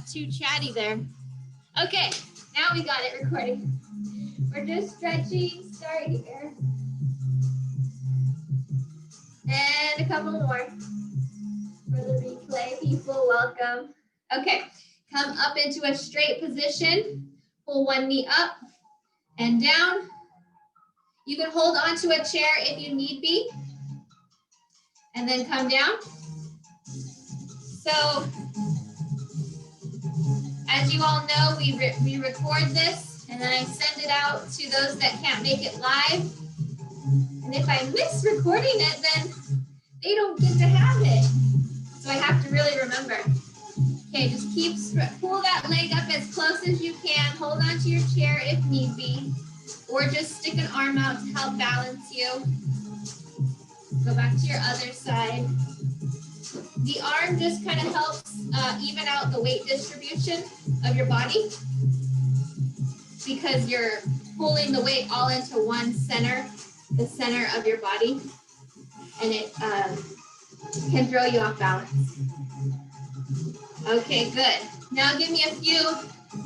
too chatty there. Okay, now we got it recording. We're just stretching, start here. And a couple more. For the replay people, welcome. Okay, come up into a straight position. Pull one knee up and down. You can hold onto a chair if you need be. And then come down. So, as you all know, we record this and then I send it out to those that can't make it live. And if I miss recording it, then they don't get to have it. So I have to really remember. Okay, just pull that leg up as close as you can. Hold onto your chair if need be. Or just stick an arm out to help balance you. Go back to your other side. The arm just kind of helps even out the weight distribution of your body because you're pulling the weight all into one center, the center of your body, and it can throw you off balance. Okay, good. Now give me a few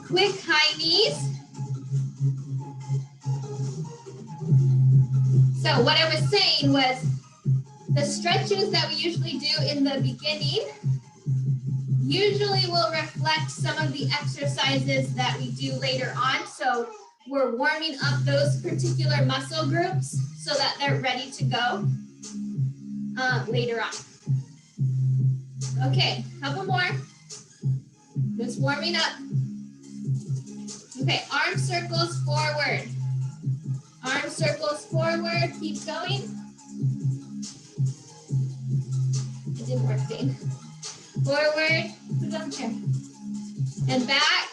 quick high knees. So what I was saying was the stretches that we usually do in the beginning usually will reflect some of the exercises that we do later on. So we're warming up those particular muscle groups so that they're ready to go later on. Okay, couple more. Just warming up. Okay, arm circles forward. Arm circles forward, keep going. It didn't work, Dane. Forward, put it on the chair. And back.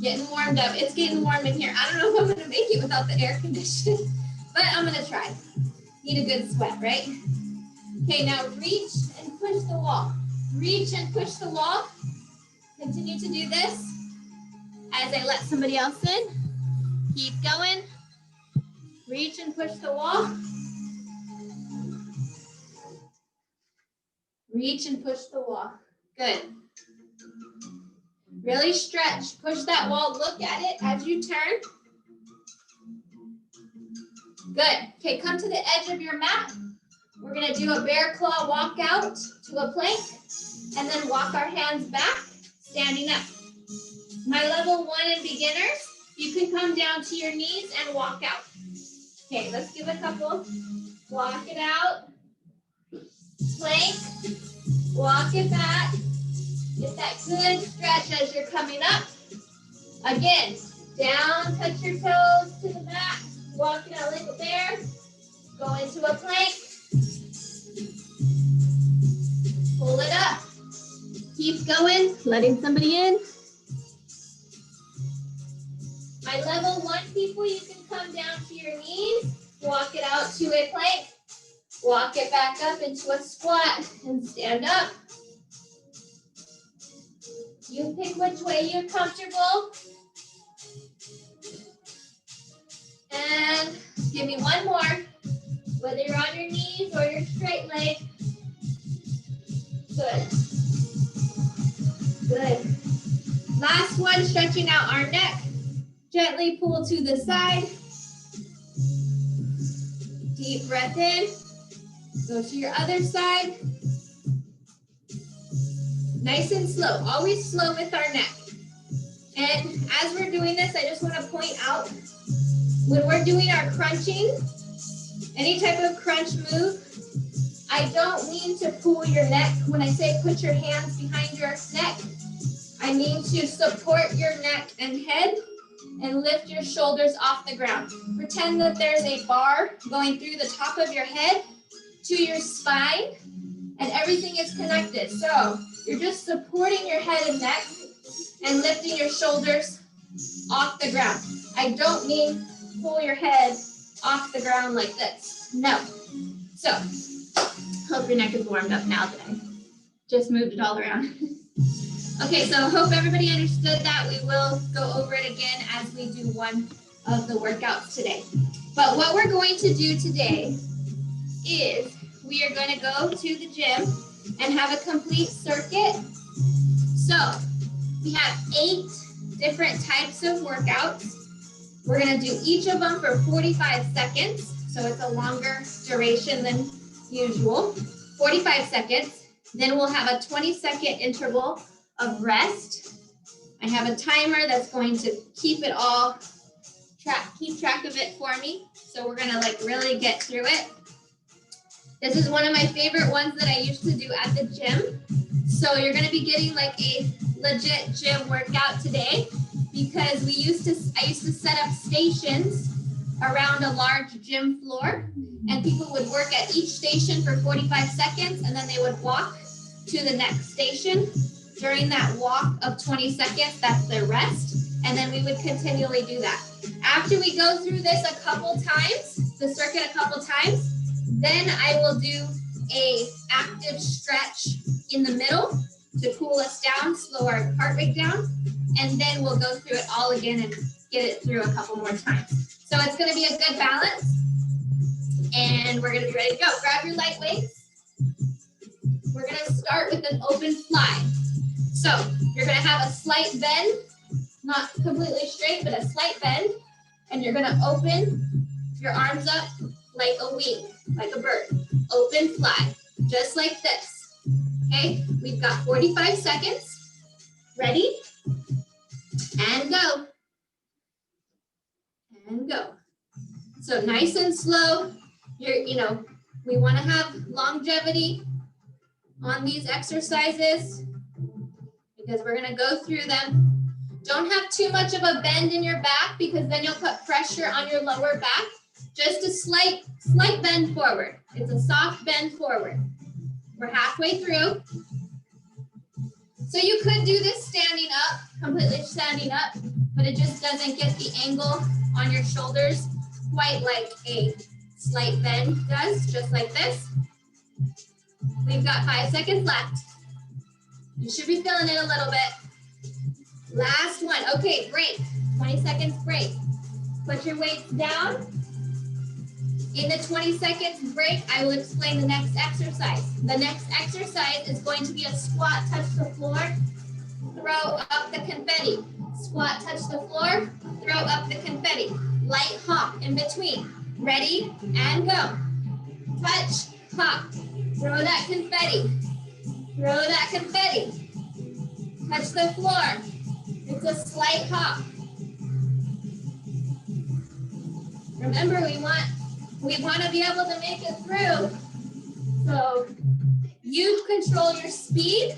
Getting warmed up. It's getting warm in here. I don't know if I'm gonna make it without the air conditioning, but I'm gonna try. Need a good sweat, right? Okay, now reach and push the wall. Reach and push the wall. Continue to do this as I let somebody else in. Keep going. Reach and push the wall. Reach and push the wall. Good. Really stretch. Push that wall. Look at it as you turn. Good. Okay, come to the edge of your mat. We're going to do a bear claw walk out to a plank and then walk our hands back, standing up. My level 1 and beginners, you can come down to your knees and walk out. Okay, let's give a couple. Walk it out. Plank. Walk it back. Get that good stretch as you're coming up. Again, down, touch your toes to the mat. Walk it out like a bear. Go into a plank. Pull it up. Keep going, letting somebody in. My level 1 people, you can come down to your knees, walk it out to a plank, walk it back up into a squat and stand up. You pick which way you're comfortable. And give me one more, whether you're on your knees or your straight leg. Good. Good. Last one, stretching out our neck. Gently pull to the side. Deep breath in. Go to your other side. Nice and slow. Always slow with our neck. And as we're doing this, I just want to point out, when we're doing our crunching, any type of crunch move, I don't mean to pull your neck. When I say put your hands behind your neck, I mean to support your neck and head and lift your shoulders off the ground. Pretend that there's a bar going through the top of your head to your spine and everything is connected. So you're just supporting your head and neck and lifting your shoulders off the ground. I don't mean pull your head off the ground like this. No. So hope your neck is warmed up now that I just moved it all around. Okay, so hope everybody understood that. We will go over it again as we do one of the workouts today. But what we're going to do today is we are going to go to the gym and have a complete circuit. So we have 8 different types of workouts. We're gonna do each of them for 45 seconds. So it's a longer duration than usual, 45 seconds. Then we'll have a 20-second interval of rest. I have a timer that's going to keep it all, keep track of it for me. So we're gonna like really get through it. This is one of my favorite ones that I used to do at the gym. So you're gonna be getting like a legit gym workout today because I used to set up stations around a large gym floor and people would work at each station for 45 seconds and then they would walk to the next station. During that walk of 20 seconds, that's their rest. And then we would continually do that. After we go through this a couple times, the circuit a couple times, then I will do a active stretch in the middle to cool us down, slow our heart rate down, and then we'll go through it all again and get it through a couple more times. So it's gonna be a good balance, and we're gonna be ready to go. Grab your light weights. We're gonna start with an open fly. So you're gonna have a slight bend, not completely straight, but a slight bend, and you're gonna open your arms up like a wing, like a bird. Open fly, just like this. Okay, we've got 45 seconds. Ready? And go. And go. So nice and slow. We want to have longevity on these exercises because we're going to go through them. Don't have too much of a bend in your back because then you'll put pressure on your lower back. Just a slight bend forward. It's a soft bend forward. We're halfway through. So you could do this standing up, completely standing up, but it just doesn't get the angle on your shoulders quite like a slight bend does, just like this. We've got 5 seconds left. You should be feeling it a little bit. Last one. Okay, break. 20 seconds break. Put your weights down. In the 20 seconds break, I will explain the next exercise. The next exercise is going to be a squat, touch the floor, throw up the confetti. Squat, touch the floor, throw up the confetti. Light hop in between. Ready, and go. Touch, hop, throw that confetti. Throw that confetti. Touch the floor. It's a slight hop. Remember, we want to be able to make it through. So you control your speed.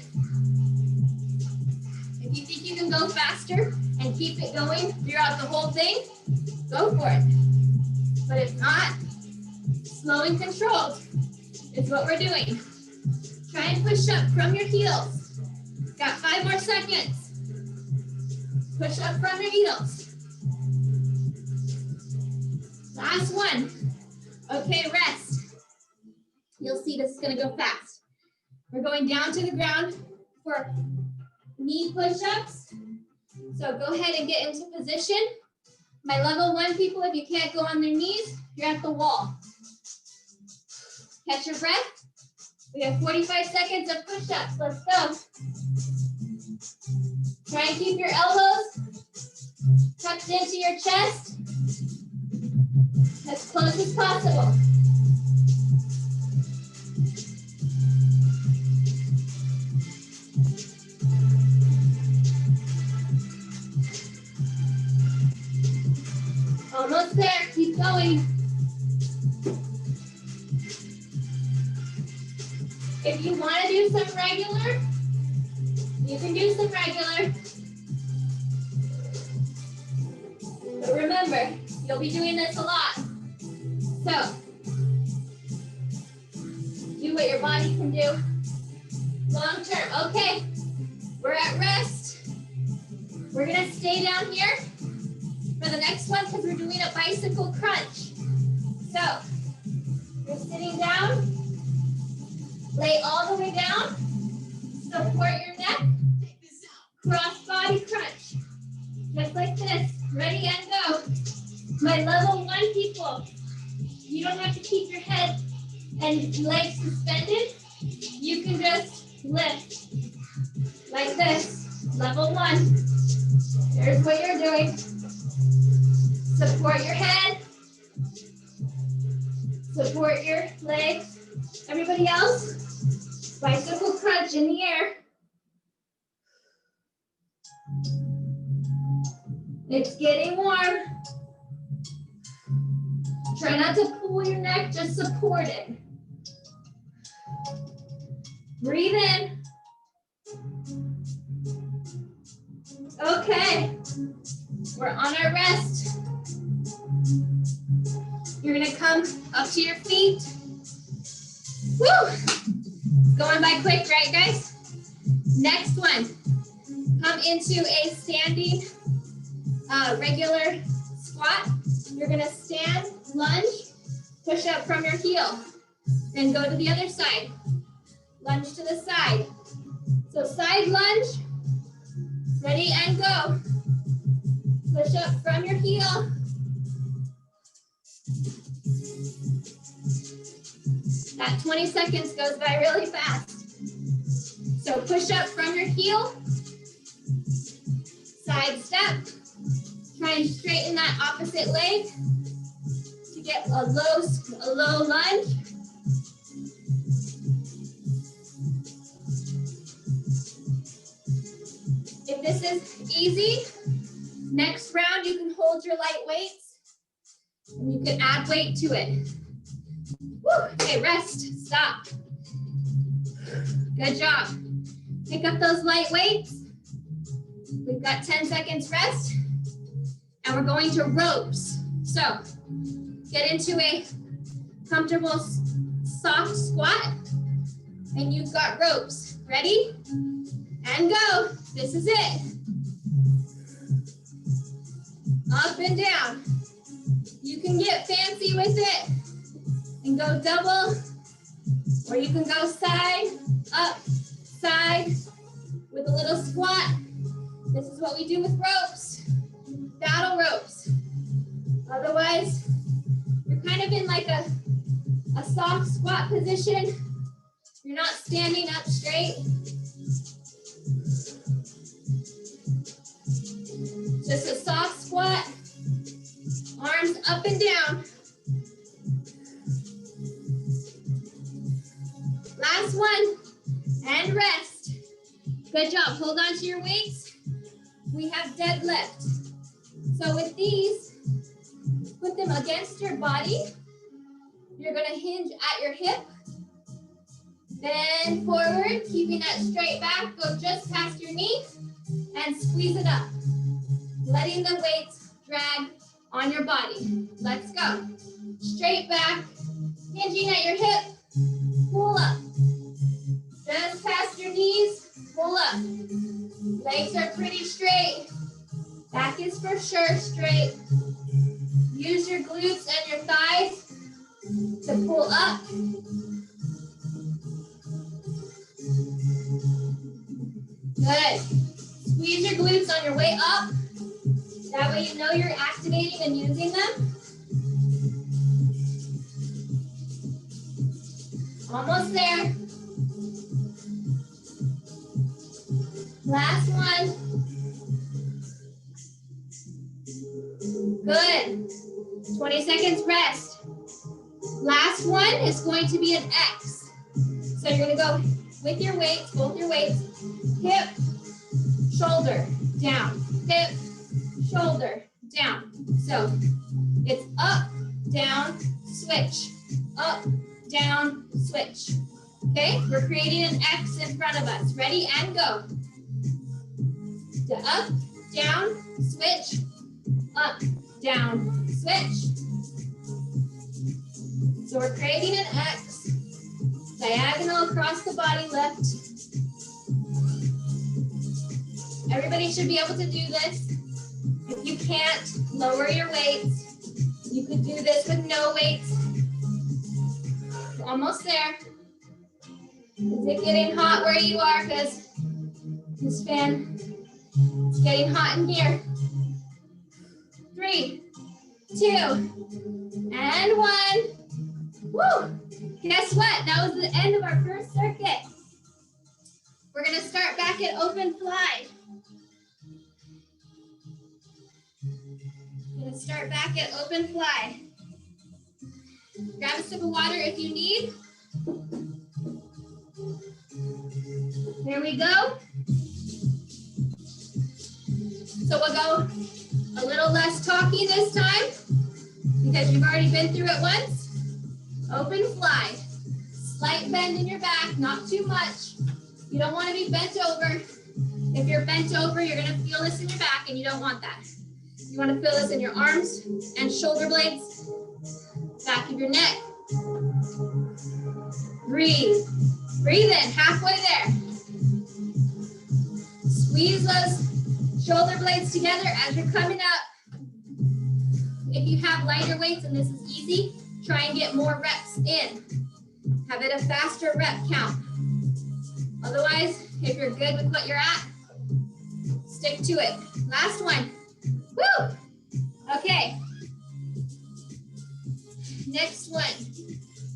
If you think you can go faster and keep it going throughout the whole thing, go for it. But if not, slow and controlled is what we're doing. Try and push up from your heels. Got 5 more seconds. Push up from your heels. Last one. Okay, rest. You'll see this is gonna go fast. We're going down to the ground for knee push-ups. So go ahead and get into position. My level 1 people, if you can't go on their knees, you're at the wall. Catch your breath. We have 45 seconds of push-ups. Let's go. Try and keep your elbows tucked into your chest as close as possible. Almost there, keep going. If you want to do some regular, you can do some regular. But remember, you'll be doing this a lot. So, do what your body can do. Long term. Okay, we're at rest. We're gonna stay down here for the next one because we're doing a bicycle crunch. So, you're sitting down, lay all the way down, support your neck, cross body crunch, just like this. Ready and go. My level 1 people, you don't have to keep your head and legs suspended. You can just lift, like this, level 1. Here's what you're doing. Support your head, support your legs. Everybody else, bicycle crunch in the air. It's getting warm. Try not to pull your neck, just support it. Breathe in. Okay, we're on our rest. You're gonna come up to your feet. Woo! Going by quick, right guys? Next one, come into a standing regular squat. You're gonna stand, lunge, push up from your heel. Then go to the other side. Lunge to the side. So side lunge, ready and go. Push up from your heel. That 20 seconds goes by really fast. So push up from your heel. Side step. Try and straighten that opposite leg to get a low lunge. If this is easy, next round you can hold your light weights and you can add weight to it. Woo. Okay, rest, stop. Good job. Pick up those light weights. We've got 10 seconds rest and we're going to ropes. So get into a comfortable soft squat and you've got ropes. Ready? And go. This is it. Up and down. You can get fancy with it and go double, or you can go side, up, side with a little squat. This is what we do with ropes, battle ropes. Otherwise, you're kind of in like a soft squat position. You're not standing up straight. Just a soft squat, arms up and down. Last one, and rest. Good job, hold on to your weights. We have deadlift. So with these, put them against your body. You're gonna hinge at your hip. Bend forward, keeping that straight back, go just past your knee, and squeeze it up. Letting the weights drag on your body. Let's go. Straight back, hinging at your hip, pull up. Just past your knees, pull up. Legs are pretty straight. Back is for sure straight. Use your glutes and your thighs to pull up. Good. Squeeze your glutes on your way up. That way you know you're activating and using them. Almost there. Last one. Good. 20 seconds rest. Last one is going to be an X. So you're going to go with your weights, both your weights, hip, shoulder, down, hip, shoulder, down. So it's up, down, switch, up, down, switch. Okay, we're creating an X in front of us. Ready and go. To up, down, switch, up, down, switch. So we're creating an X, diagonal across the body lift. Everybody should be able to do this. If you can't, lower your weights. You could do this with no weights. Almost there. Is it getting hot where you are? Because this fan is getting hot in here. 3, 2, and 1. Woo! Guess what? That was the end of our first circuit. back at open fly. Gonna start back at open fly. Grab a sip of water if you need. There we go. So we'll go a little less talking this time because you've already been through it once. Open fly. Slight bend in your back, not too much. You don't want to be bent over. If you're bent over, you're going to feel this in your back, and you don't want that. You want to feel this in your arms and shoulder blades, back of your neck. Breathe. Breathe in, halfway there. Squeeze those shoulder blades together as you're coming up. If you have lighter weights, and this is easy, try and get more reps in. Have it a faster rep count. Otherwise, if you're good with what you're at, stick to it. Last one. Woo! Okay. Next one.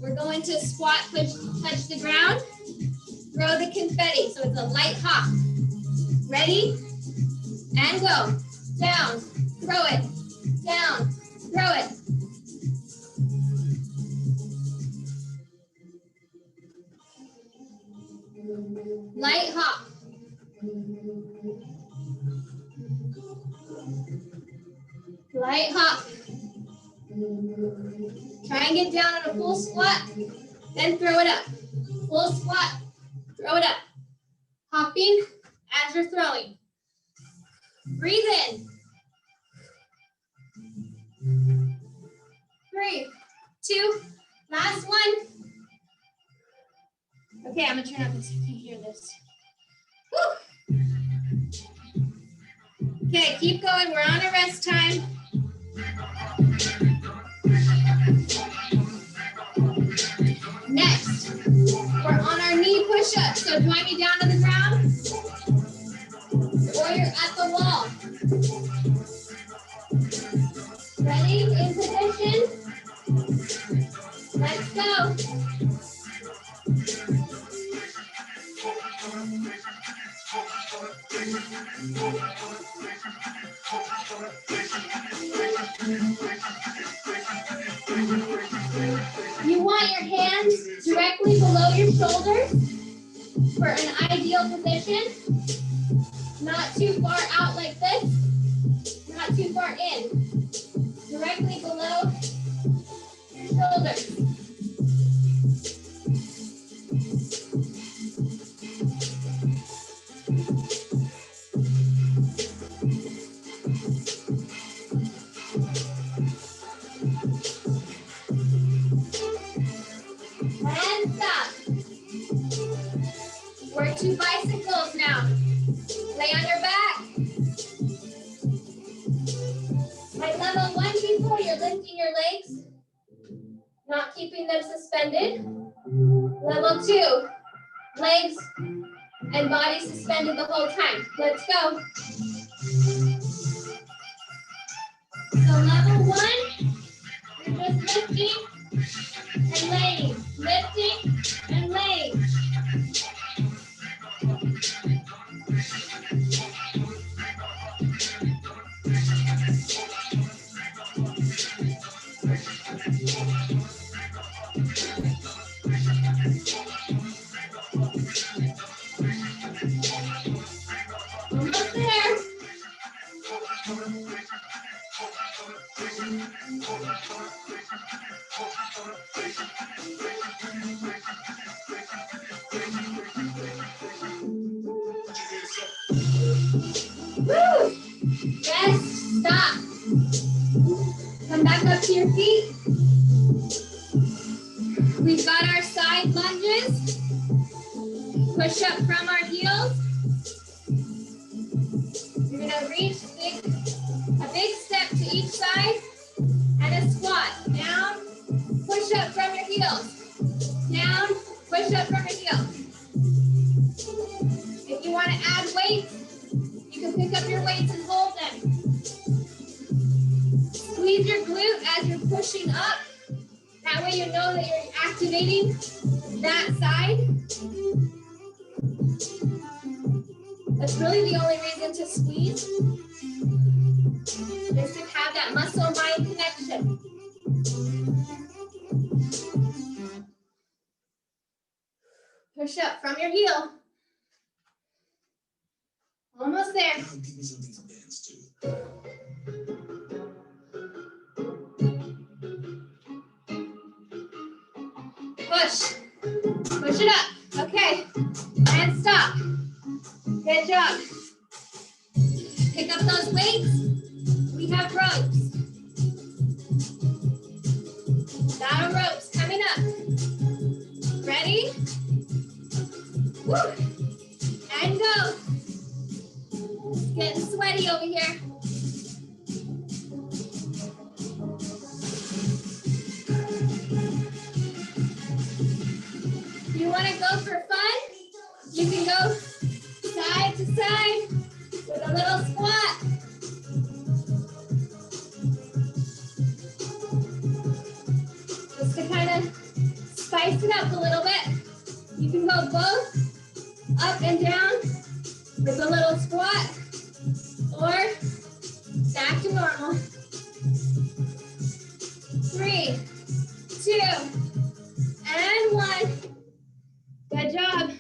We're going to squat, touch the ground, throw the confetti. So it's a light hop. Ready? And go. Down, throw it. Down, throw it. Light hop. Light hop. Try and get down on a full squat, then throw it up. Full squat, throw it up. Hopping as you're throwing. Breathe in. 3, 2, last one. Okay, I'm gonna turn up this. I can't hear this. Woo. Okay, keep going. We're on a rest time. Next, we're on our knee push-up. So join me down on the ground, or you're at the wall. Ready? In position. Let's go. You want your hands directly below your shoulders for an ideal position. Not too far out like this, not too far in. Directly below your shoulders. And stop. Work 2 bicycles now. Lay on your back. At level 1, people, you're lifting your legs, not keeping them suspended. Level 2, legs and body suspended the whole time. Let's go. So level 1, you're just lifting and laying, lifting and laying. Almost there. Woo! Rest, stop. Come back up to your feet. We've got our side lunges. Push up from our heels. You're gonna reach a big step to each side and a squat. Down, push up from your heels. Down, push up from your heels. If you want to add weights, you can pick up your weights and hold them. Squeeze your glute as you're pushing up. That way you know that you're activating that side. That's really the only reason to squeeze, is to have that muscle-mind connection. Push up from your heel. Almost there. Push. Push it up. Okay. And stop. Good job. Pick up those weights. We have ropes. Battle ropes coming up. Ready? Woo. And go. It's getting sweaty over here. If you want to go for fun, you can go side to side with a little squat. Just to kind of spice it up a little bit. You can go both up and down with a little squat or back to normal. 3, 2, and 1. Good job.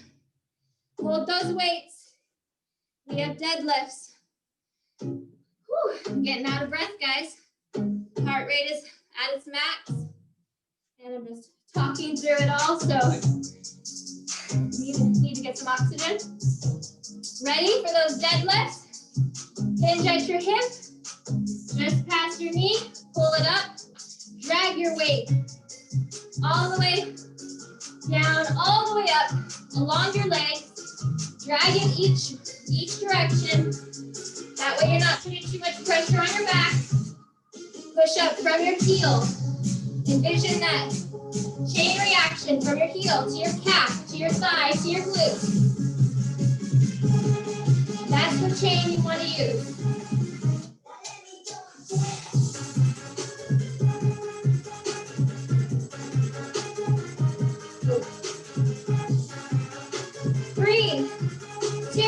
Hold those weights. We have deadlifts. Whew, I'm getting out of breath, guys. Heart rate is at its max. And I'm just talking through it all, so need to get some oxygen. Ready for those deadlifts? Hinge at your hip, just past your knee, pull it up, drag your weight all the way down, all the way up, along your legs, drag in each direction. That way you're not putting too much pressure on your back. Push up from your heel. Envision that chain reaction from your heel to your calf, to your thigh, to your glute. That's the chain you want to use. Three, 2,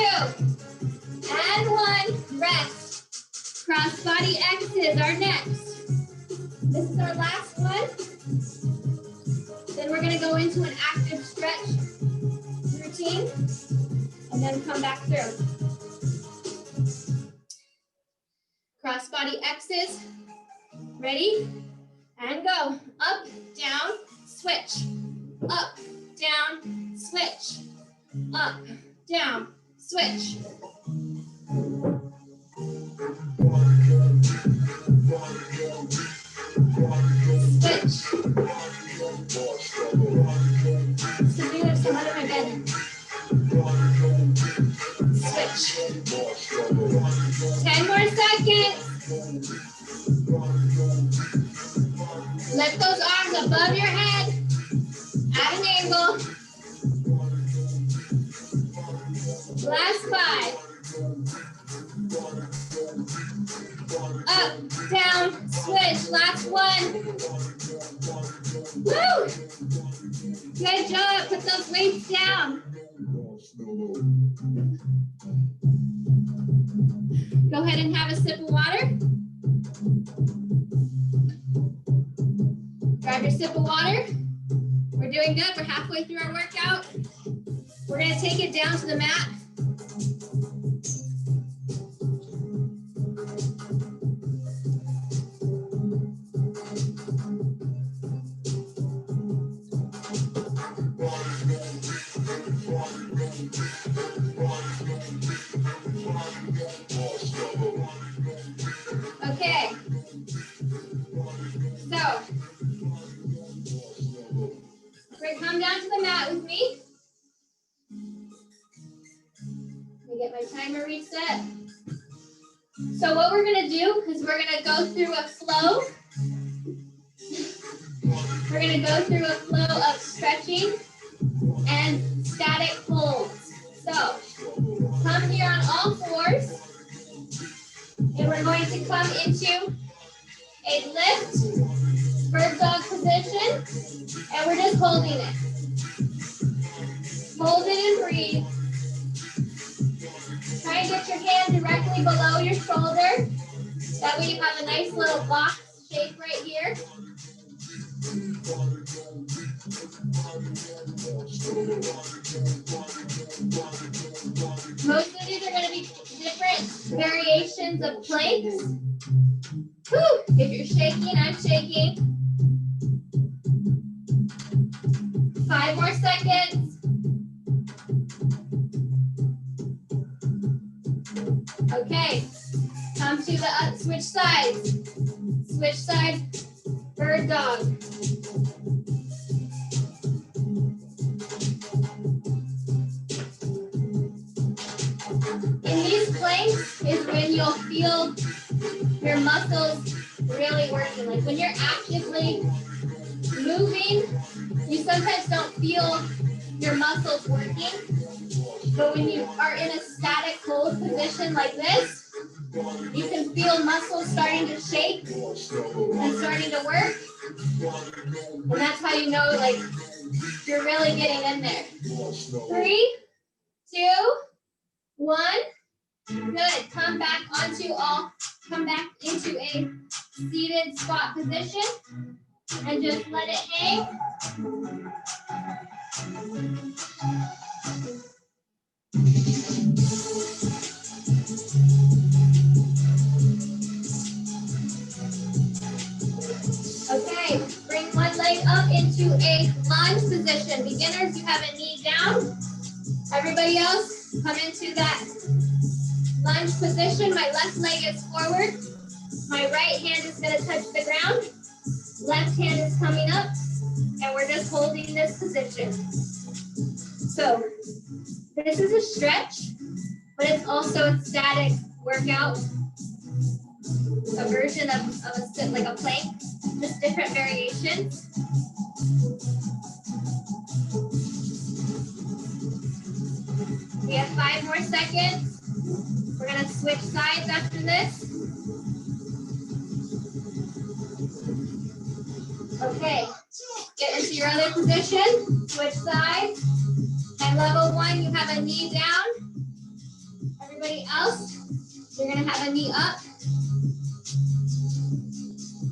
and 1. Rest. Cross body X's are next. This is our last one. Then we're going to go into an active stretch routine and then come back through. Cross body X's. Ready? And go. Up, down, switch. Up, down, switch. Up, down, switch. Switch. So do this some under my bed. Switch. 10 more seconds. Lift those arms above your head at an angle. Last 5. Up, down, switch. Last 1. Woo! Good job. Put those weights down. Go ahead and have a sip of water. Grab your sip of water. We're doing good. We're halfway through our workout. We're going to take it down to the mat. Okay. So, we're going to come down to the mat with me. Let me get my timer reset. So what we're going to do is we're going to go through a flow. We're going to go through a flow of stretching and static holds. So come here on all fours. And we're going to come into a lift, bird dog position. And we're just holding it. Hold it and breathe. Try directly below your shoulder. That way you have a nice little box shape right here. Most of these are going to be different variations of planks. Whew. If you're shaking, I'm shaking. 5 more seconds. Okay, come to the switch sides. Switch sides, bird dog. In these planks is when you'll feel your muscles really working. Like when you're actively moving, you sometimes don't feel your muscles working. But when you are in a static hold position like this, you can feel muscles starting to shake and starting to work. And that's how you know like you're really getting in there. 3, 2, 1. Good. Come back into a seated squat position and just let it hang. Okay, bring one leg up into a lunge position. Beginners, you have a knee down. Everybody else, come into that lunge position. My left leg is forward. My right hand is going to touch the ground. Left hand is coming up. And we're just holding this position. So this is a stretch, but it's also a static workout. A version of a like a plank, just different variations. We have 5 more seconds. We're gonna switch sides after this. Okay, get into your other position, switch sides. At level 1, you have a knee down. Everybody else, you're gonna have a knee up.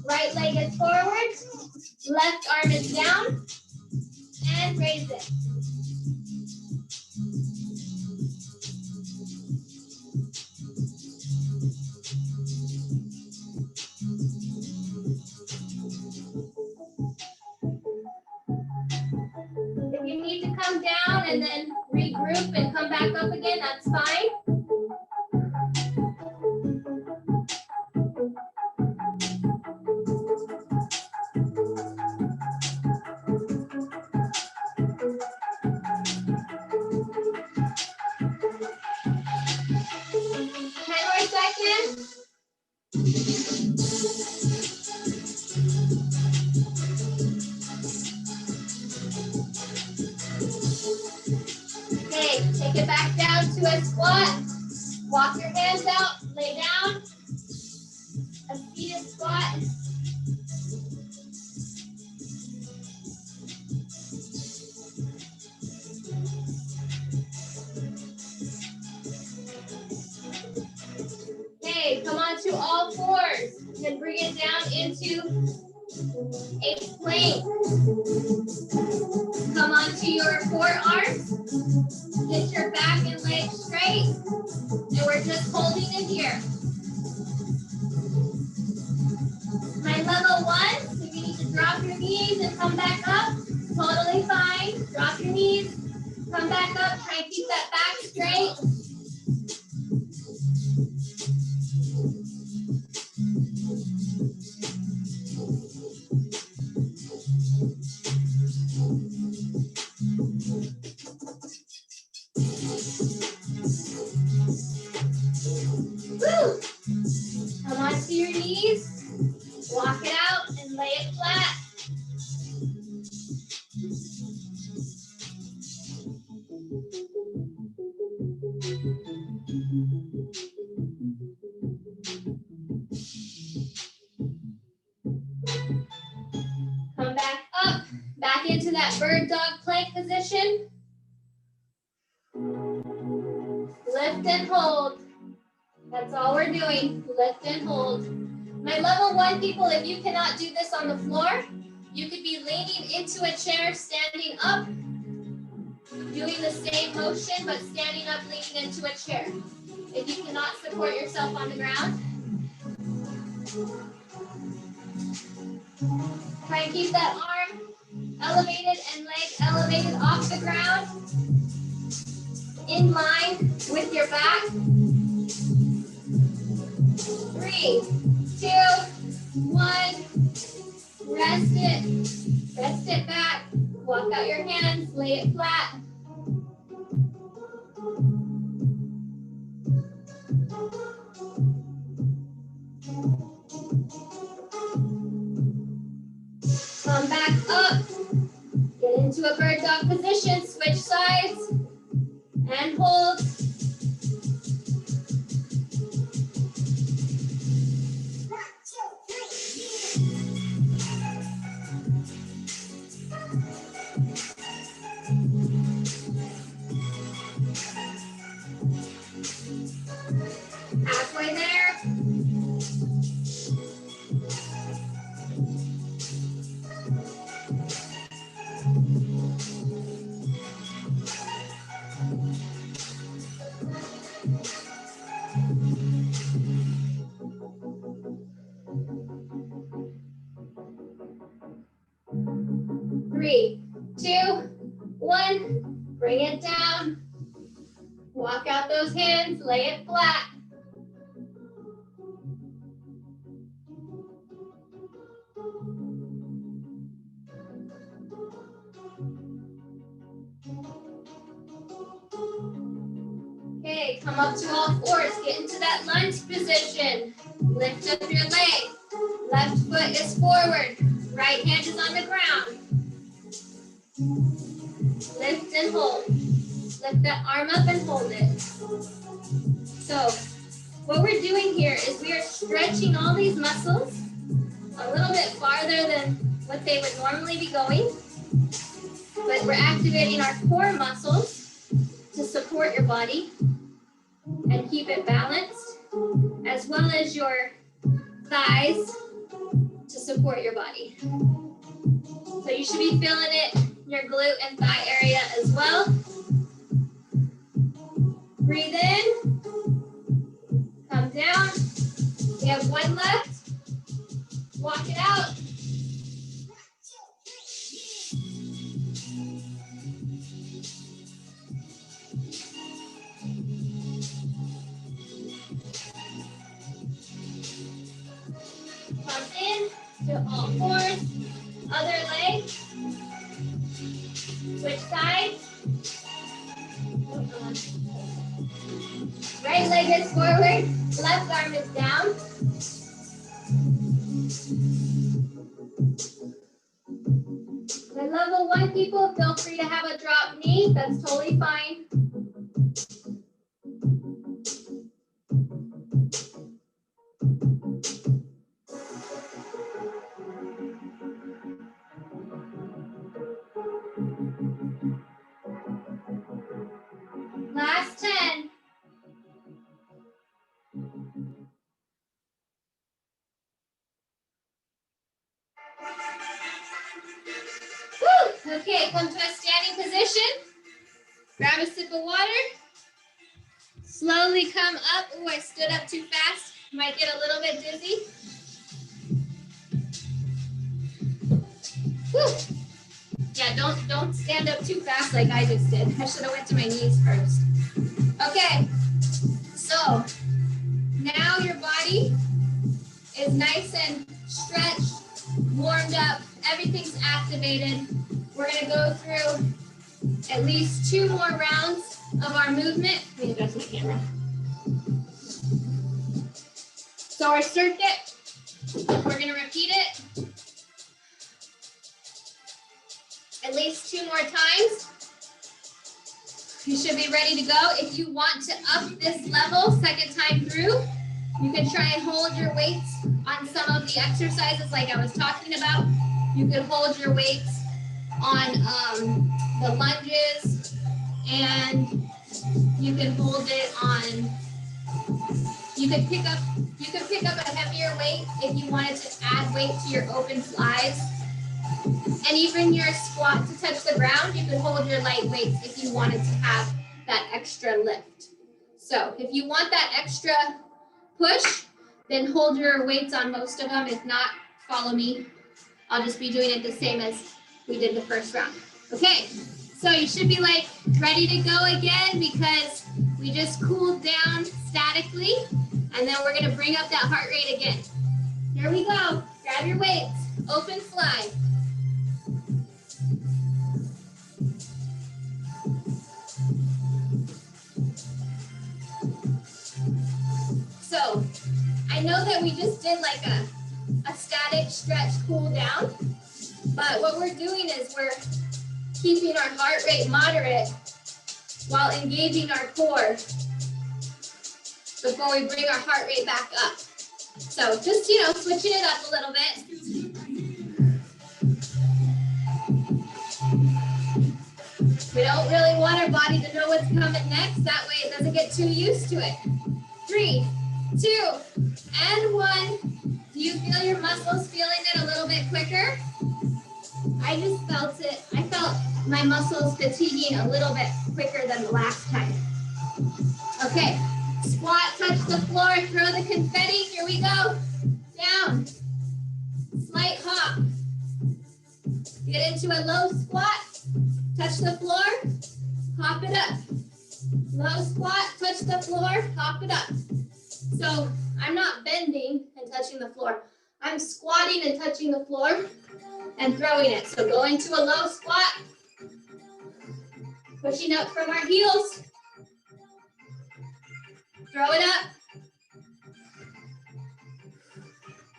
Right leg is forward, left arm is down, and raise it. If you need to come down and then regroup and come back up again, that's fine. Okay, take it back down to a squat. Walk your hands out, lay down. A seated squat. Okay, come on to all fours and bring it down into a plank. Come onto your forearms. Get your back and legs straight. And we're just holding it here. My level 1, so you need to drop your knees and come back up. Totally fine. Drop your knees, come back up. Try and keep that back straight. Woo! Come onto your knees, walk it out, and lay it flat. Come back up, back into that bird dog plank position. Lift and hold. That's all we're doing, lift and hold. My level 1 people, if you cannot do this on the floor, you could be leaning into a chair, standing up, doing the same motion, but standing up, leaning into a chair. If you cannot support yourself on the ground, try and keep that arm elevated and leg elevated off the ground, in line with your back. 3, 2, 1, rest it back, walk out your hands, lay it flat. Come back up, get into a bird dog position, switch sides, and hold. Halfway there. Three, 2, 1, bring it down. Walk out those hands, lay it flat. Okay, come up to all fours, get into that lunge position. Lift up your leg. Left foot is forward, right hand is on the ground. Lift and hold. Lift that arm up and hold it. So, what we're doing here is we are stretching all these muscles a little bit farther than what they would normally be going. But we're activating our core muscles to support your body and keep it balanced, as well as your thighs to support your body. So you should be feeling it in your glute and thigh area as well. Breathe in, come down. We have 1 left. Walk it out. Come in to all fours. Other leg. Switch sides. Right leg is forward, left arm is down. My level 1 people, feel free to have a drop knee. That's totally fine. Last 10. Woo! Okay, come to a standing position. Grab a sip of water. Slowly come up. Oh, I stood up too fast. Might get a little bit dizzy. Woo! Yeah, don't stand up too fast like I just did. I should have went to my knees first. Okay, so now your body is nice and stretched, warmed up, everything's activated. We're gonna go through at least 2 more rounds of our movement. Let me adjust my camera. So our circuit, we're gonna repeat it at least 2 more times. You should be ready to go. If you want to up this level second time through, you can try and hold your weights on some of the exercises like I was talking about. You could hold your weights on the lunges, and you can hold it on You could pick up a heavier weight if you wanted to add weight to your open flies. And even your squat to touch the ground, you could hold your light weights if you wanted to have that extra lift. So if you want that extra push, then hold your weights on most of them. If not, follow me. I'll just be doing it the same as we did the first round. Okay, so you should be like ready to go again because we just cooled down statically, and then we're gonna bring up that heart rate again. Here we go, grab your weights, open fly. So I know that we just did like a static stretch cool down, but what we're doing is we're keeping our heart rate moderate while engaging our core before we bring our heart rate back up. So just, switching it up a little bit. We don't really want our body to know what's coming next. That way it doesn't get too used to it. 3, 2, and 1. Do you feel your muscles feeling it a little bit quicker? I just felt it. I felt my muscles fatiguing a little bit quicker than the last time. Okay, squat, touch the floor, throw the confetti. Here we go. Down. Slight hop. Get into a low squat. Touch the floor. Hop it up. Low squat, touch the floor, hop it up. So I'm not bending and touching the floor. I'm squatting and touching the floor and throwing it. So going to a low squat, pushing up from our heels, throw it up.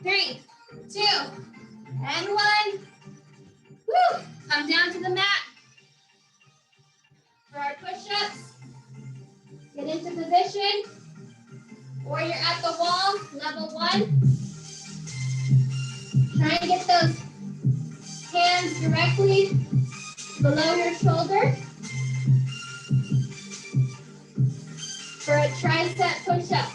3, 2, and 1. Woo! Come down to the mat. For our push-ups, get into position, or you're at the wall, level 1. Try and get those hands directly below your shoulder for a tricep push-up.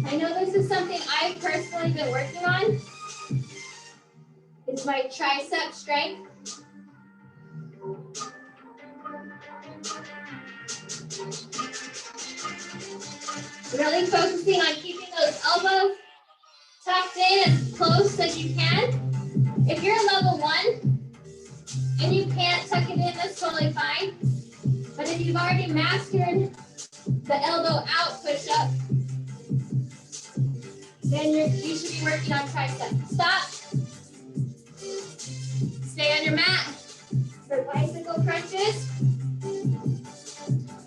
I know this is something I've personally been working on. It's my tricep strength. Really focusing on keeping those elbows tucked in as close as you can. If you're level 1 and you can't tuck it in, that's totally fine. But if you've already mastered the elbow out push-up, then you should be working on tricep. Stop. Stay on your mat for bicycle crunches.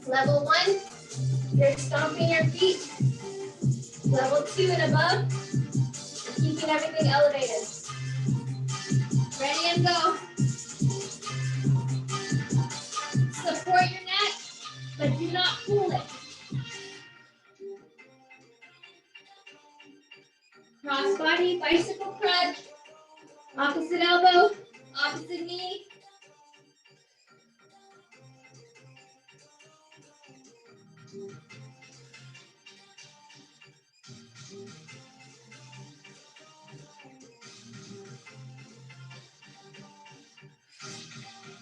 Level 1, you're stomping your feet. Level 2 and above, keeping everything elevated. Ready and go. Support your neck, but do not pull it. Cross body, bicycle crunch, opposite elbow, opposite knee.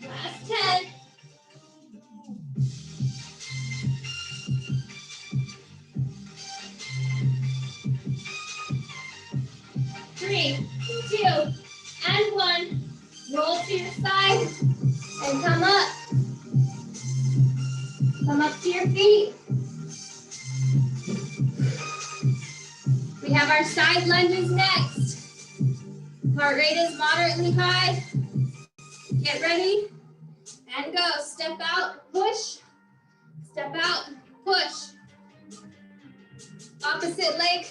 Last 10. Three, 2, and 1. Roll to your side and come up. Come up to your feet. We have our side lunges next. Heart rate is moderately high. Get ready and go. Step out, push. Step out, push. Opposite leg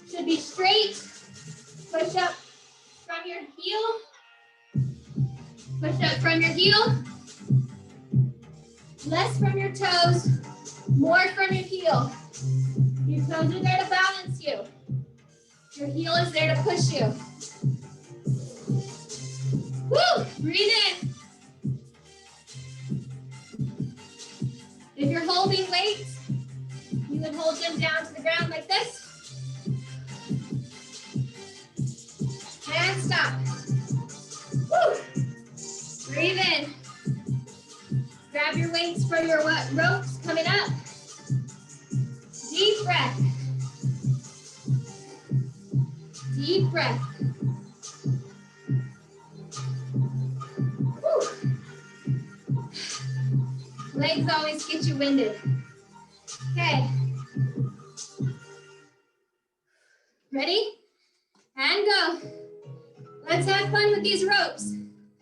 should be straight. Push up from your heel. Push up from your heel. Less from your toes, more from your heel. Your toes are there to balance you. Your heel is there to push you. Woo! Breathe in. If you're holding weights, you would hold them down to the ground like this. And stop. Woo! Breathe in. Grab your weights for your ropes coming up. Deep breath. Deep breath. Woo. Legs always get you winded. Okay. Ready? And go. Let's have fun with these ropes.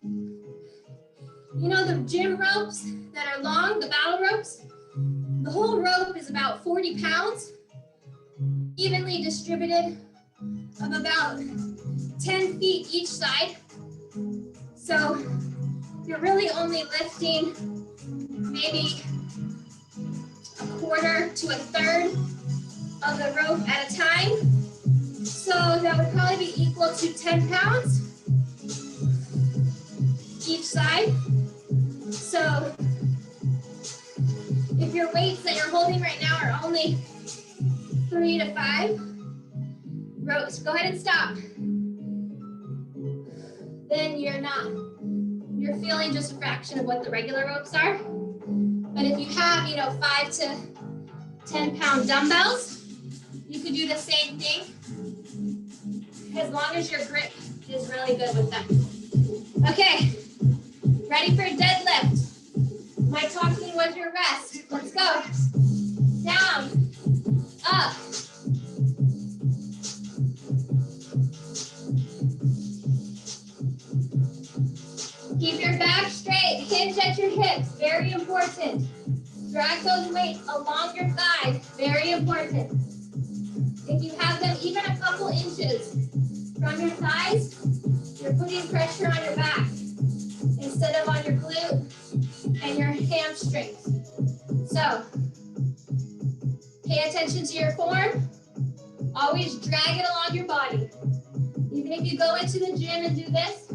You know the gym ropes that are long, the battle ropes? The whole rope is about 40 pounds, evenly distributed of about 10 feet each side. So you're really only lifting maybe a quarter to a third of the rope at a time. So that would probably be equal to 10 pounds each side. So if your weights that you're holding right now are only 3 to 5 ropes, go ahead and stop. Then you're feeling just a fraction of what the regular ropes are. But if you have, 5 to 10 pound dumbbells, you could do the same thing as long as your grip is really good with them. Okay, ready for a deadlift. My talking was your rest. Let's go. Down, up. Keep your back straight, hinge at your hips, very important. Drag those weights along your thighs, very important. If you have them even a couple inches from your thighs, you're putting pressure on your back instead of on your glute and your hamstrings. So, pay attention to your form. Always drag it along your body. Even if you go into the gym and do this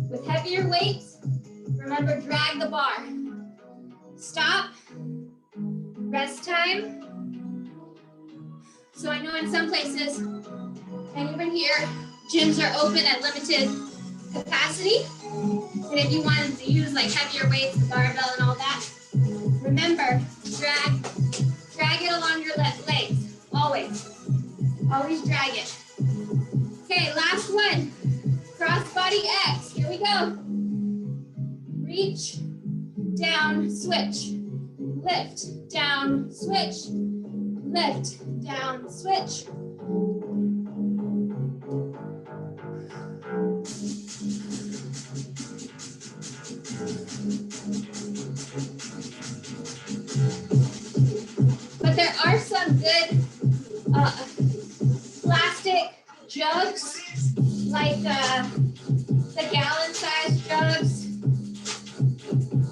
with heavier weights, remember, drag the bar. Stop. Rest time. So I know in some places, and even here, gyms are open at limited capacity. And if you wanted to use like heavier weights, the barbell and all that, remember, drag it along your left legs. Always drag it. Okay, last one. Crossbody X. Here we go. Reach, down, switch. Lift, down, switch. Lift, down, switch. But there are some good plastic jugs, like the gallon-sized jugs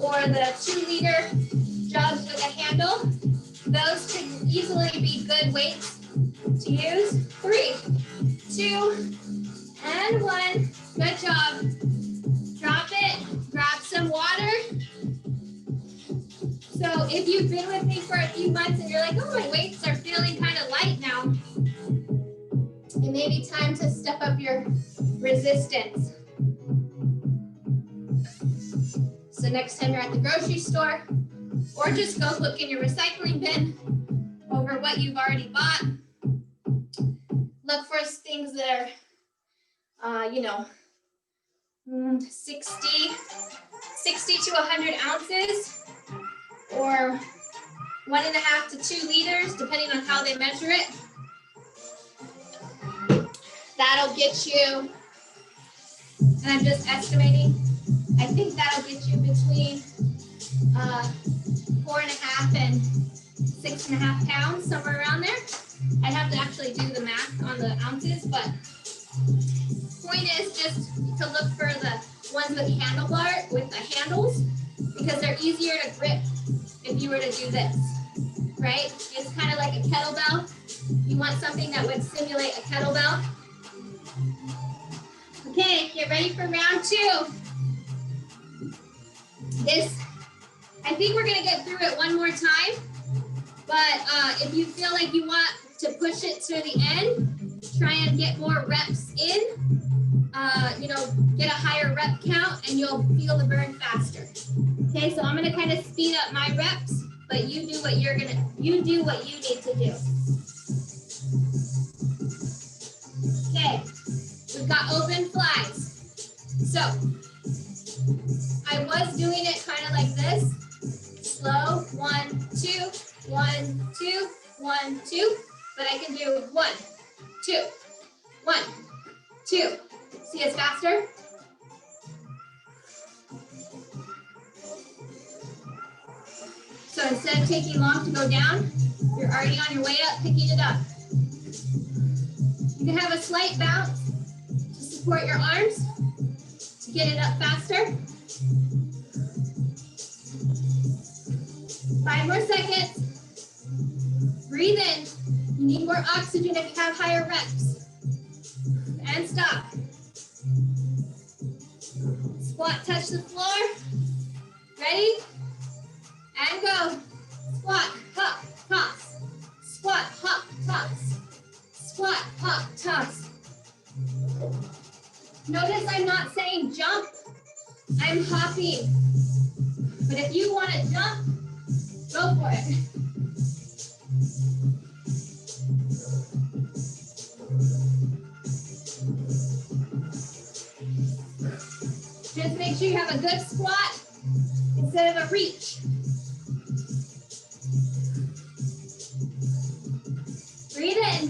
or the 2-liter jugs with a handle. Those could easily be good weights to use. 3, 2, and 1. Good job. Drop it. Grab some water. So if you've been with me for a few months and you're like, oh, my weights are feeling kind of light now, it may be time to step up your resistance. So next time you're at the grocery store, or just go look in your recycling bin over what you've already bought. Look for things that are, 60 to 100 ounces, or 1.5 to 2 liters, depending on how they measure it. That'll get you, and I'm just estimating, I think that'll get you between 4.5 and 6.5 pounds, somewhere around there. I'd have to actually do the math on the ounces, but point is just to look for the ones with the handles, because they're easier to grip if you were to do this, right? It's kind of like a kettlebell. You want something that would simulate a kettlebell. Okay, get ready for round 2. This, I think we're gonna get through it one more time, but if you feel like you want to push it to the end, try and get more reps in, get a higher rep count and you'll feel the burn faster. Okay, so I'm gonna kind of speed up my reps, but you do what you need to do. Okay, we've got open flies. So I was doing it kind of like this, slow, 1, 2, 1, 2, 1, 2, but I can do 1, 2, 1, 2. See, it's faster. So instead of taking long to go down, you're already on your way up, picking it up. You can have a slight bounce to support your arms, to get it up faster. 5 more seconds. Breathe in. You need more oxygen if you have higher reps. And stop. Squat, touch the floor. Ready? And go. Squat, hop, toss. Squat, hop, toss. Squat, hop, toss. Notice I'm not saying jump. I'm hopping. But if you want to jump, go for it. Just make sure you have a good squat instead of a reach. Breathe in.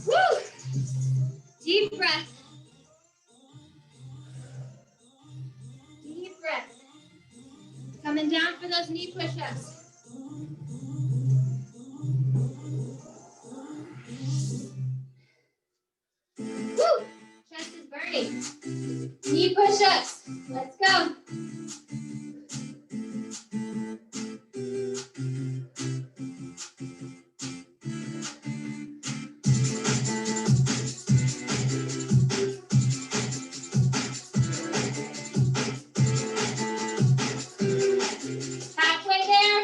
Woo! Deep breath. Deep breath. Coming down for those knee push-ups. Woo! Chest is burning. Knee push-ups. Let's go. Halfway there.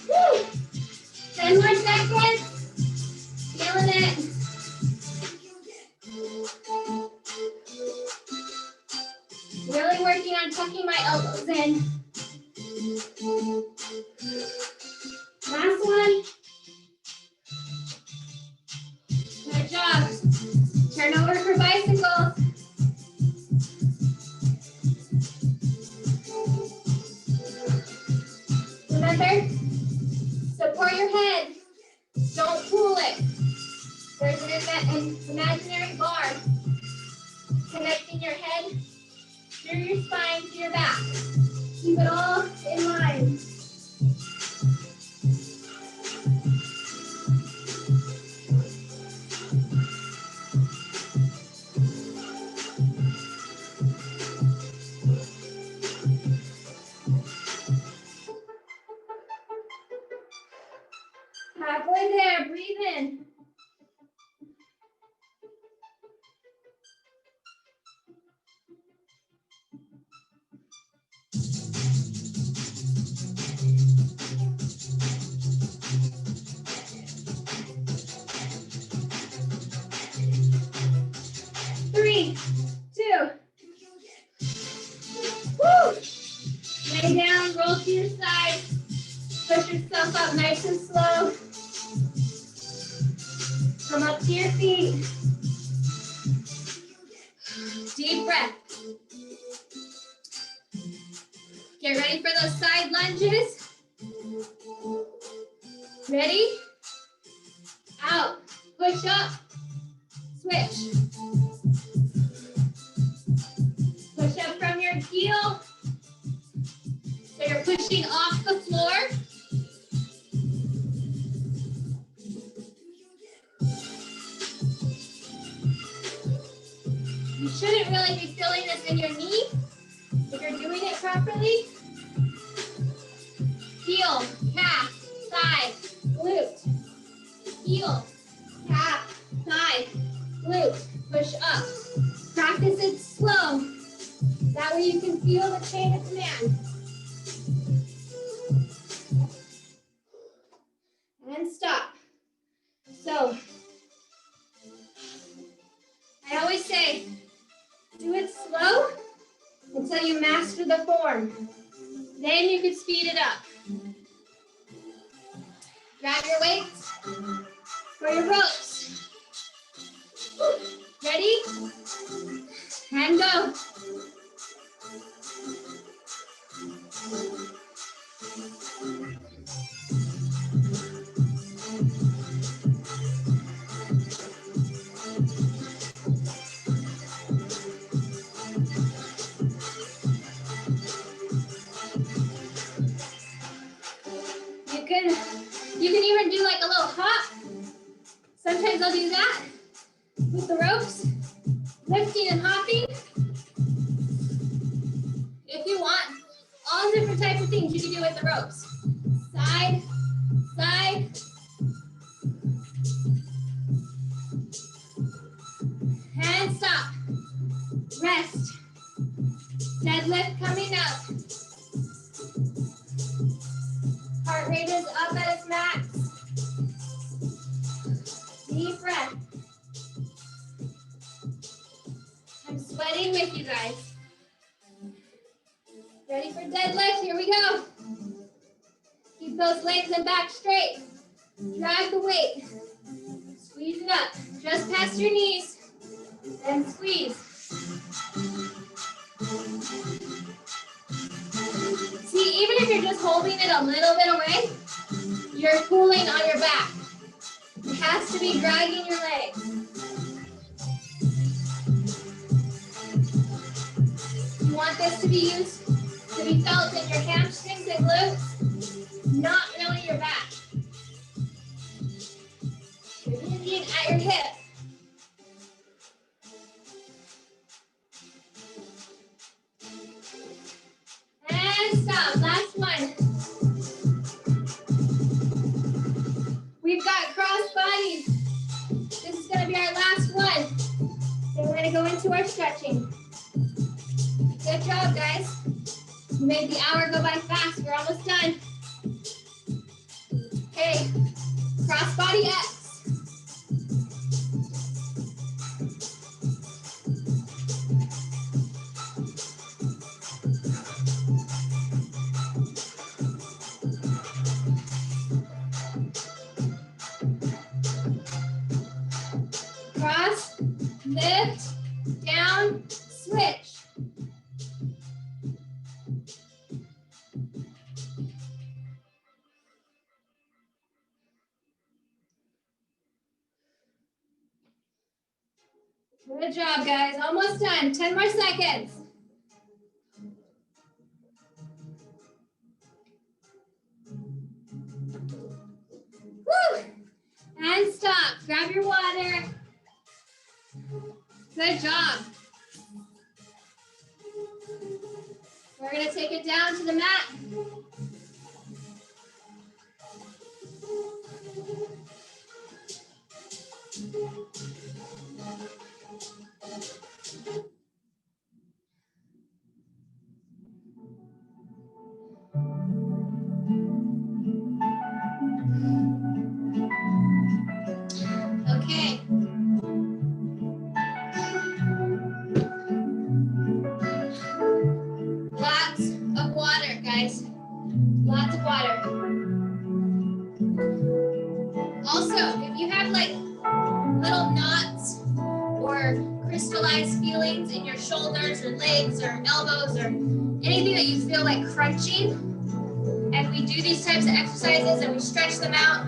Woo! 10 more seconds. Feeling it. Really working on tucking my elbows in. Last one. Good job. Turn over for bicycles. Remember, support your head. Don't pull it. There's an imaginary bar connecting your head through your spine to your back. Keep it all in line. Halfway there, breathe in. Three, two. Woo! Lay down, roll to your side. Push yourself up nice and slow. Come up to your feet. Deep breath. Get ready for those side lunges. Ready? Out. Push up. Switch. Push up from your heel. So you're pushing off the floor. You shouldn't really be feeling this in your knee if you're doing it properly. Heel, calf, thigh, glute. the chain of command. And stop. So, I always say, do it slow until you master the form. Then you can speed it up. Grab your weights for your ropes. Ready? And go. You can even do like a little hop. Sometimes I'll do that with the ropes, lifting and hopping. If you want, all different types of things you can do with the ropes. Side, side. And stop. Rest. Deadlift coming up. Heart rate is up at its max. Deep breath. I'm sweating with you guys. Ready for deadlift? Here we go. Keep those legs and back straight. Drag the weight. Squeeze it up. Just past your knees. And squeeze. See, even if you're just holding it a little bit away, you're pulling on your back. It has to be dragging your legs. You want this to be used, to be felt in your hamstrings and glutes, not really your back. You're hinging at your hip. And stop, last one. We've got cross bodies. This is gonna be our last one. Then we're gonna go into our stretching. Good job, guys. You made the hour go by fast. We're almost done. Okay, cross body X. Cross, lift, down, switch. Good job, guys. Almost done. 10 more seconds. Woo! And stop. Grab your water. Good job. We're going to take it down to the mat. Okay. Lots of water, guys. Lots of water. Also, if you have like little knots or crystallized feelings in your shoulders or legs or elbows or anything that you feel like crunching, and we do these types of exercises and we stretch them out,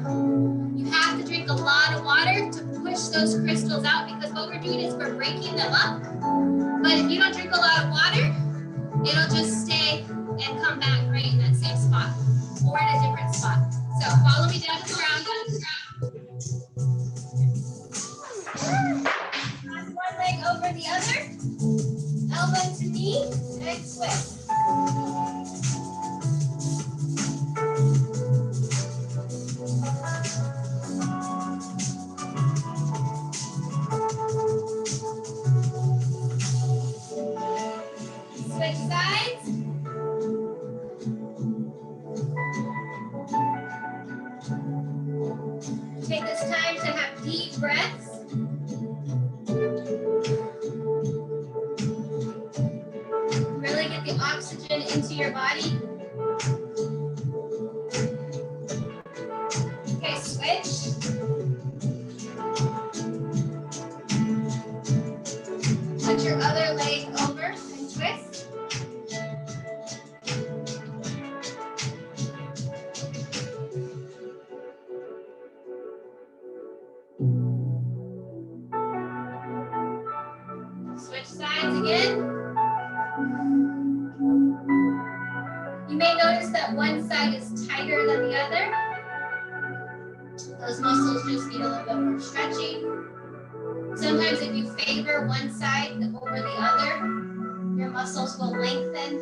you have to drink a lot of water to push those crystals out, because what we're doing is we're breaking them up. But if you don't drink a lot of water, it'll just stay and come back right in that same spot or in a different spot. So follow me down to the ground. Cross one leg over the other, elbow to knee, and switch. Switch sides. breaths. Really get the oxygen into your body. Okay, switch. Put your other leg over and twist. Switch sides again. You may notice that one side is tighter than the other. Those muscles just need a little bit more stretching. Sometimes if you favor one side over the other, your muscles will lengthen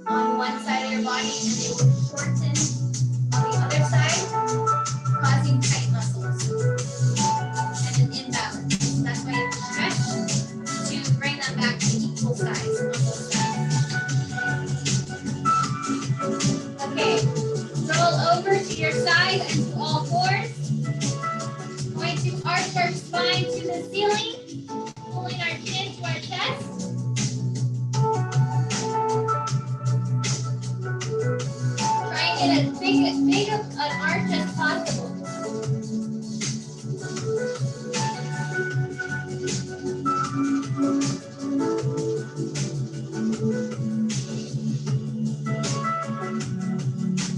on one side of your body and they will shorten on the other side, causing tight muscles and an imbalance. That's why you stretch to bring them back to equal size muscle size. Okay, roll over to your side and to all fours. Going to arch our spine to the ceiling, pulling our chin to our chest. Try and get as big of an arch as possible.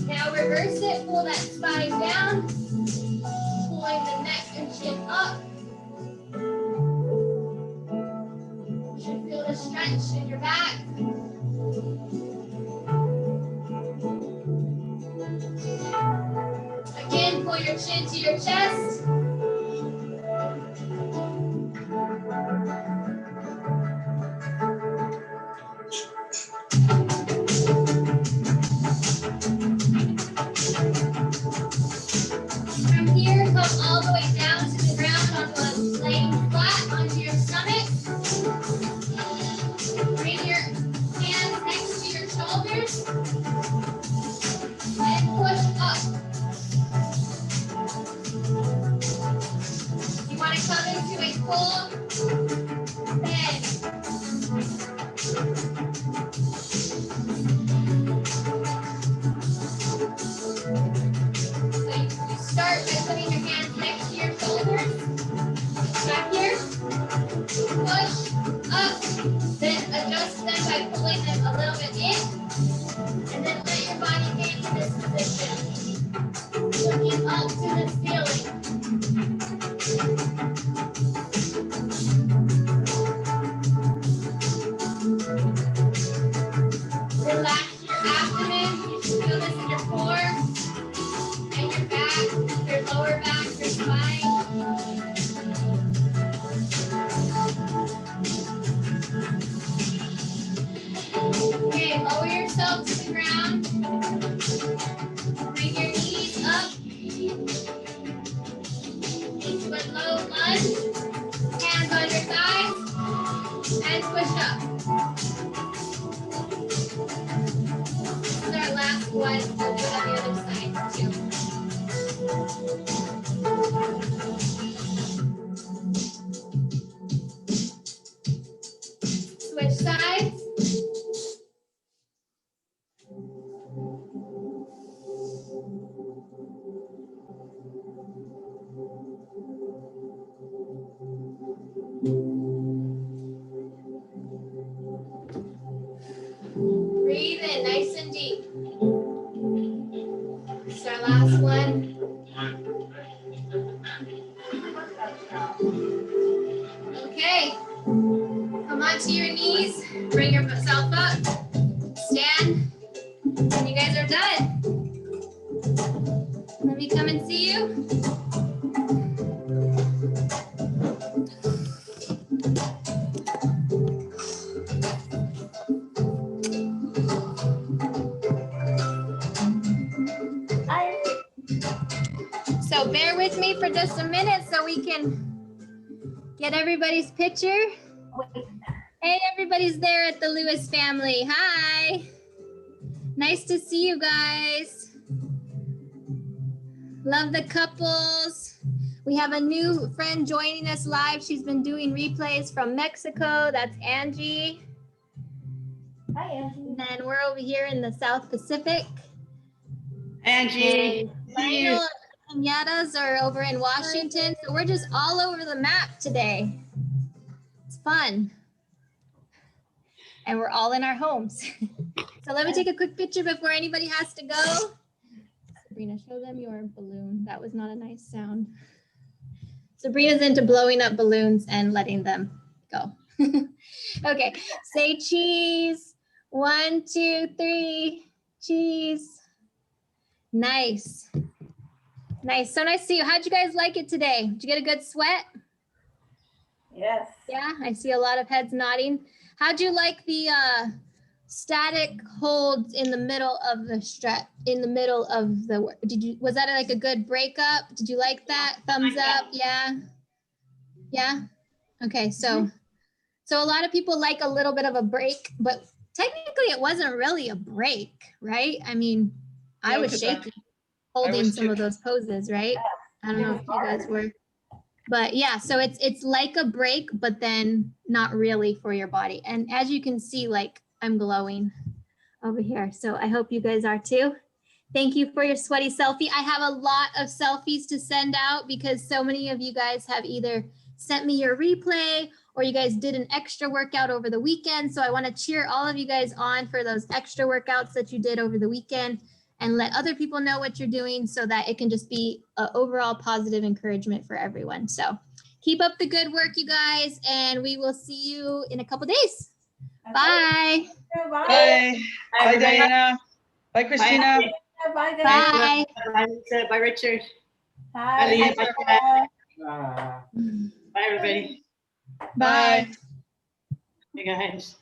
Now reverse it, pull that spine down, pulling the neck and chin up. You should feel the stretch in your back. Again, pull your chin to your chest. From here, come all the way down to the ground onto laying flat onto your stomach. Bring your hands next to your shoulders and push up. You want to come into a full bend. So you start by putting your hands next to your shoulders. Back here. Push up. Then adjust them by pulling them a little bit in. And then let your body get in this position. Looking up to the ceiling. Relax your abdomen. You should feel this in your core and your back, your lower back, your spine. Okay, lower yourself to the ground. Bring your knees up into a low lunge. Hands on your thighs and push up. This is our last one. We'll do it on the other side too. Switch sides. Breathe in nice and deep. This is our last one. Okay. Come onto your knees. Bring yourself up. Stand. And you guys are done. Let me come and see you. So bear with me for just a minute so we can get everybody's picture. Hey, everybody's there at the Lewis family. Hi. Nice to see you guys. Love the couples. We have a new friend joining us live. She's been doing replays from Mexico. That's Angie. Hi, Angie. And then we're over here in the South Pacific. Angie, see you. Lionel and Yadas are over in Washington. So we're just all over the map today. It's fun. And we're all in our homes. So let me take a quick picture before anybody has to go. Sabrina, show them your balloon. That was not a nice sound. Sabrina's into blowing up balloons and letting them go. Okay, say cheese. 1, 2, 3, cheese. Nice. Nice, so nice to see you. How'd you guys like it today? Did you get a good sweat? Yes. Yeah, I see a lot of heads nodding. How'd you like the static holds in the middle of the stretch, in the middle of the, was that like a good breakup? Did you like that? Thumbs up, yeah? Yeah? Okay, so a lot of people like a little bit of a break, but technically it wasn't really a break, right? I mean, I No, was 'cause shaking, holding was some too. of those poses, right? I don't know if you guys were. But yeah, so it's like a break, but then not really for your body. And as you can see, like I'm glowing over here. So I hope you guys are too. Thank you for your sweaty selfie. I have a lot of selfies to send out because so many of you guys have either sent me your replay or you guys did an extra workout over the weekend. So I want to cheer all of you guys on for those extra workouts that you did over the weekend and let other people know what you're doing so that it can just be an overall positive encouragement for everyone. So keep up the good work, you guys, and we will see you in a couple days. Bye. Bye. Bye, Diana. Bye, Christina. Bye, guys. Bye. Bye, Lisa. Bye, Richard. Hi. Leah. Bye. Bye, everybody. Bye. Hey, guys.